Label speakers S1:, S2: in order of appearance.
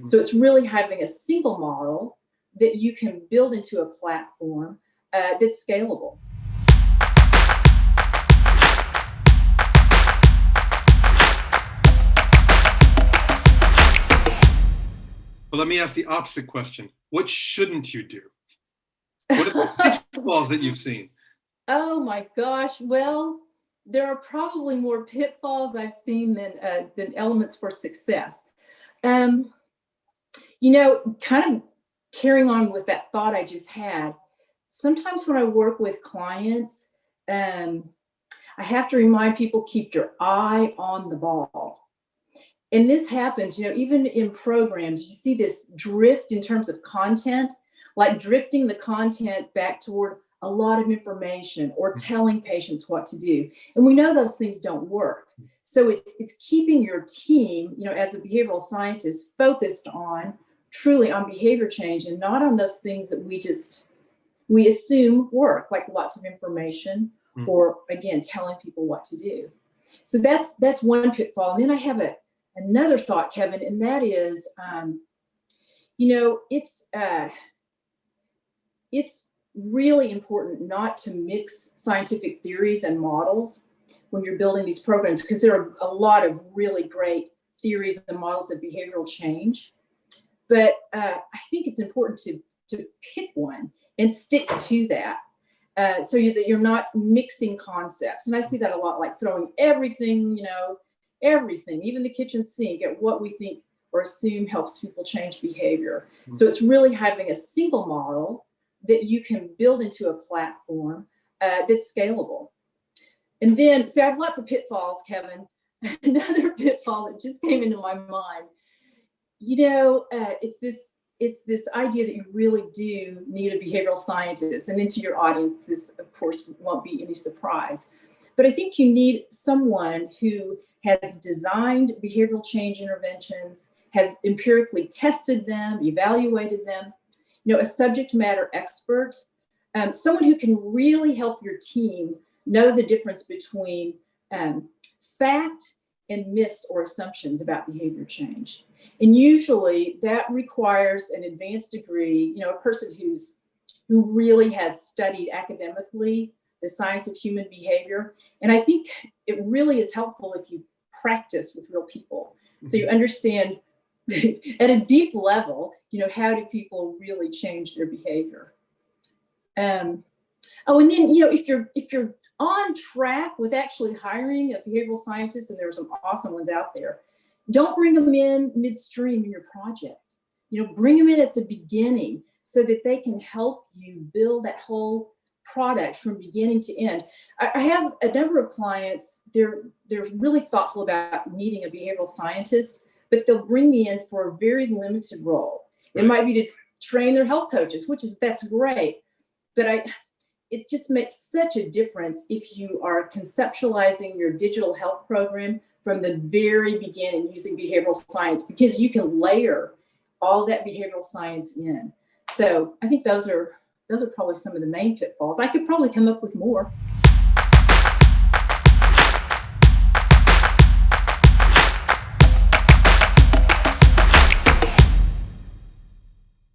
S1: So it's really having a single model that you can build into a platform that's scalable.
S2: But let me ask the opposite question. What shouldn't you do? What are the pitfalls that you've seen?
S1: Oh my gosh. Well, there are probably more pitfalls I've seen than elements for success. Kind of carrying on with that thought I just had, sometimes when I work with clients, I have to remind people, keep your eye on the ball. And this happens, even in programs, you see this drift in terms of content, like drifting the content back toward a lot of information or telling patients what to do. And we know those things don't work. So it's keeping your team, as a behavioral scientist, focused truly on behavior change and not on those things that we assume work, like lots of information or, again, telling people what to do. So that's one pitfall. And then I have another thought, Kevin, and that is, it's really important not to mix scientific theories and models when you're building these programs, because there are a lot of really great theories and models of behavioral change. But I think it's important to pick one and stick to that. So that you're not mixing concepts. And I see that a lot, like throwing everything, everything, even the kitchen sink, at what we think or assume helps people change behavior. So it's really having a single model that you can build into a platform that's scalable. And then, so I have lots of pitfalls, Kevin. Another pitfall that just came into my mind, it's this idea that you really do need a behavioral scientist. And into your audience, this, of course, won't be any surprise. But I think you need someone who has designed behavioral change interventions, has empirically tested them, evaluated them, a subject matter expert, someone who can really help your team know the difference between fact and myths or assumptions about behavior change. And usually that requires an advanced degree, a person who really has studied academically the science of human behavior. And I think it really is helpful if you practice with real people. So you understand at a deep level, how do people really change their behavior? And then, if you're on track with actually hiring a behavioral scientist, and there are some awesome ones out there, don't bring them in midstream in your project. Bring them in at the beginning so that they can help you build that whole product from beginning to end. I have a number of clients, they're really thoughtful about needing a behavioral scientist, but they'll bring me in for a very limited role. It might be to train their health coaches, that's great. But it just makes such a difference if you are conceptualizing your digital health program from the very beginning using behavioral science, because you can layer all that behavioral science in. So I think those are probably some of the main pitfalls. I could probably come up with more.